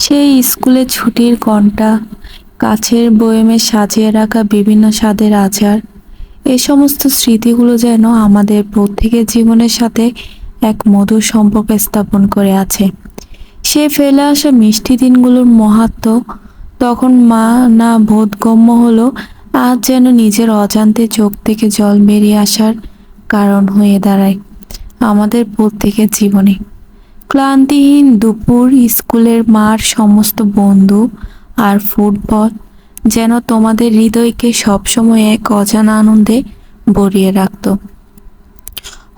সেই স্কুলে ছুটির ঘন্টা, কাছের বয়মে সাজিয়ে রাখা বিভিন্ন স্বাদের আচার, এই সমস্ত স্মৃতিগুলো যেন আমাদের প্রত্যেকের জীবনের সাথে এক মধুর সম্পর্ক স্থাপন করে আছে। সে ফেলে আসা মিষ্টি দিনগুলোর মাহাত্ম্য তখন মা না বোধগম্য হলো, আজ যেন নিজের অজান্তে চোখ থেকে জল বেরিয়ে আসার কারণ হয়ে দাঁড়ায় আমাদের প্রত্যেকের জীবনে। ক্লান্তিহীন দুপুর, স্কুলের মার সমস্ত বন্ধু আর ফুটবল যেন তোমাদের হৃদয়কে সবসময় এক অজানা আনন্দে ভরিয়ে রাখত।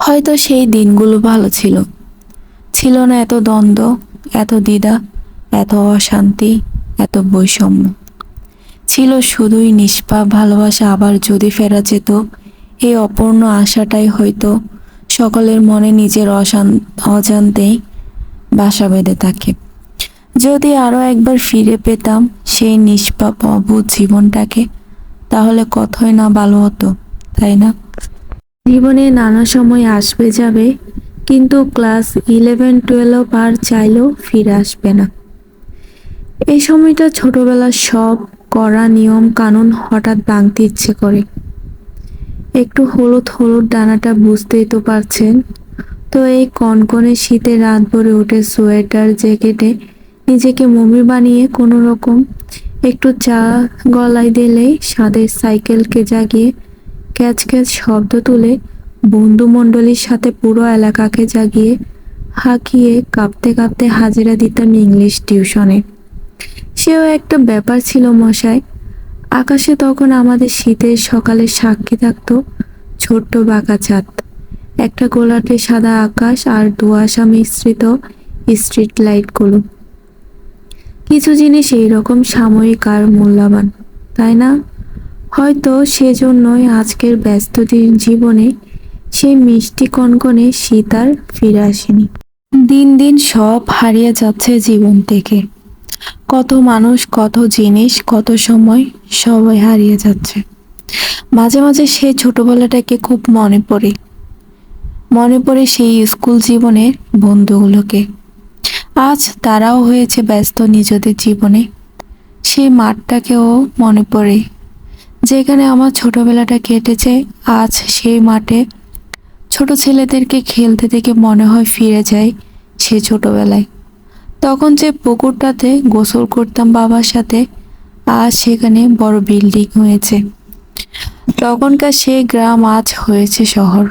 হয়তো সেই দিনগুলো ভালো ছিল, ছিল না এত দ্বন্দ্ব, এত দ্বিধা, এত অশান্তি, এত বৈষম্য। ছিল শুধুই নিষ্পাপ ভালোবাসা। আবার যদি ফেরা যেত, এই অপূর্ণ আশাটাই হয়তো সকলের মনে নিজের অজান্তেই বাসা বেঁধে থাকে। যদি আরো একবার ফিরে পেতাম সেই নিষ্পাপ অবুঝ জীবনটাকে, তাহলে কতই না ভালো হতো, তাই না? জীবনে নানা সময় আসবে যাবে, কিন্তু ক্লাস 11-12 আর চাইলেও ফিরে আসবে না। এই সময়টা ছোটবেলার সব করা নিয়ম কানুন হঠাৎ ভাঙতে ইচ্ছে করে। একটু হলুদ হলুদ ডানাটা বুঝতেই তো পারছেন। তো এই কনকনে শীতে রাত ভরে উঠে সোয়েটার জ্যাকেটে নিজেকে মমি বানিয়ে কোনো রকম একটু চা গলায় দিলেই স্বাদের সাইকেলকে জাগিয়ে ক্যাচ ক্যাচ শব্দ তুলে বন্ধুমণ্ডলীর সাথে পুরো এলাকাকে জাগিয়ে হাঁকিয়ে কাঁপতে কাঁপতে হাজিরা দিতাম ইংলিশ টিউশনে। সেও একটা ব্যাপার ছিল মশাই। আকাশে তখন আমাদের শীতের সকালে সাক্ষী থাকতো ছোট্ট বাঁকা চাঁদ, একটা গোলাটে সাদা আকাশ আর ধোঁয়াশা মিশ্রিত স্ট্রিট লাইটগুলো। কিছু জিনিস এইরকম সাময়িক আর মূল্যবান, তাই না? হয়তো সেজন্যই আজকের ব্যস্ত জীবনে সেই মিষ্টি কনকনে শীত আর ফিরে আসেনি। দিন দিন সব হারিয়ে যাচ্ছে জীবন থেকে। কত মানুষ, কত জিনিস, কত সময়, সবাই হারিয়ে যাচ্ছে। মাঝে মাঝে সেই ছোটবেলাটাকে খুব মনে পড়ে সেই স্কুল জীবনের বন্ধুগুলোকে। আজ তারাও হয়েছে ব্যস্ত নিজেদের জীবনে। সেই মাঠটাকেও মনে পড়ে যেখানে আমার ছোটবেলাটা কেটেছে। আজ সেই মাঠে ছোট ছেলেদেরকে খেলতে দেখে মনে হয় ফিরে যাই সে ছোটবেলায়। তখন যে পুকুরটাতে গোসল করতাম বাবার সাথে, আজ সেখানে বড় বিল্ডিং হয়েছে। তখনকার সেই গ্রাম আজ হয়েছে শহর।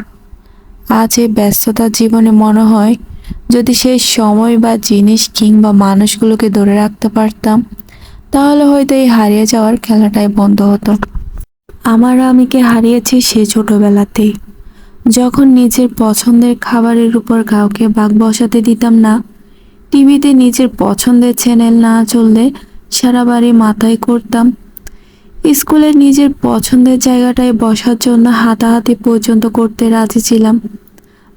আজ এই ব্যস্ততার জীবনে মনে হয় যদি সেই সময় বা জিনিস কিংবা মানুষগুলোকে ধরে রাখতে পারতাম, তাহলে হয়তো এই হারিয়ে যাওয়ার খেলাটাই বন্ধ হতো। আমার আমিকে হারিয়েছি সে ছোটবেলাতেই, যখন নিজের পছন্দের খাবারের উপর কাউকে ভাগ বসাতে দিতাম না। টিভিতে নিজের পছন্দের চ্যানেল না চললে সারা বাড়ি মাথায় করতাম। স্কুলে নিজের পছন্দের জায়গাটায় বসার জন্য হাতাহাতি পর্যন্ত করতে রাজি ছিলাম।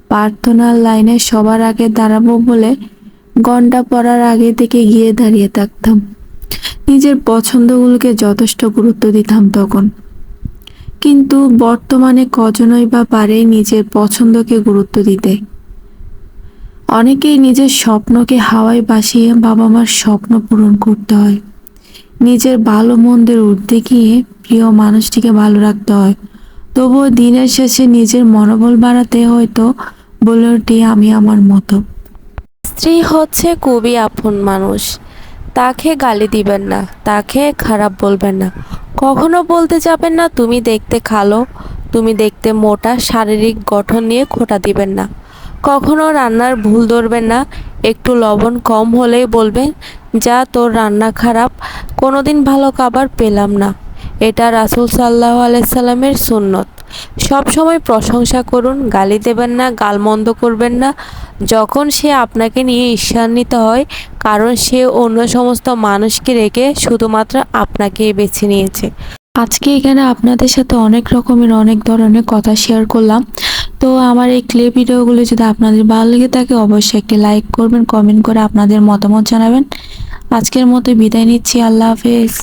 প্রার্থনার লাইনে সবার আগে দাঁড়াবো বলে ঘন্টা পড়ার আগে থেকে গিয়ে দাঁড়িয়ে থাকতাম। নিজের পছন্দগুলোকে যথেষ্ট গুরুত্ব দিতাম তখন। কিন্তু বর্তমানে কজনই বা পারে নিজের পছন্দকে গুরুত্ব দিতে। অনেকেই নিজের স্বপ্নকে হাওয়ায় ভাসিয়ে বাবা মার স্বপ্ন পূরণ করতে হয়। নিজের ভালো মন্দের ঊর্ধ্বে গিয়ে প্রিয় মানুষটিকে ভালো রাখতে হয়। তবুও দিনের শেষে নিজের মনোবল বাড়াতে হয়তো বলে উঠি আমি আমার মতো। স্ত্রী হচ্ছে খুবই আপন মানুষ। তাকে গালি দিবেন না, তাকে খারাপ বলবেন না, কখনো বলতে যাবেন না তুমি দেখতে কালো, তুমি দেখতে মোটা, শারীরিক গঠন নিয়ে খোঁটা দিবেন না। কখনো রান্নার ভুল ধরবেন না। একটু লবণ কম হলেই বলবেন যা তোর রান্না খারাপ, কোনোদিন ভালো খাবার পেলাম না। এটা রাসূল সাল্লাল্লাহু আলাইহি সাল্লামের সুন্নত। সবসময় প্রশংসা করুন, গালি দেবেন না, গালমন্দ করবেন না যখন সে আপনাকে নিয়ে ঈর্ষান্বিত হয়, কারণ সে অন্য সমস্ত মানুষকে রেখে শুধুমাত্র আপনাকেই বেছে নিয়েছে। আজকে এখানে আপনাদের সাথে অনেক রকমের অনেক ধরনের কথা শেয়ার করলাম। তো আমার এই ক্লিপ ভিডিওগুলো যদি আপনাদের ভালো লেগে থাকে অবশ্যই একটি লাইক করবেন, কমেন্ট করে আপনাদের মতামত জানাবেন। আজকের মতো বিদায় নিচ্ছি। আল্লাহ হাফেজ।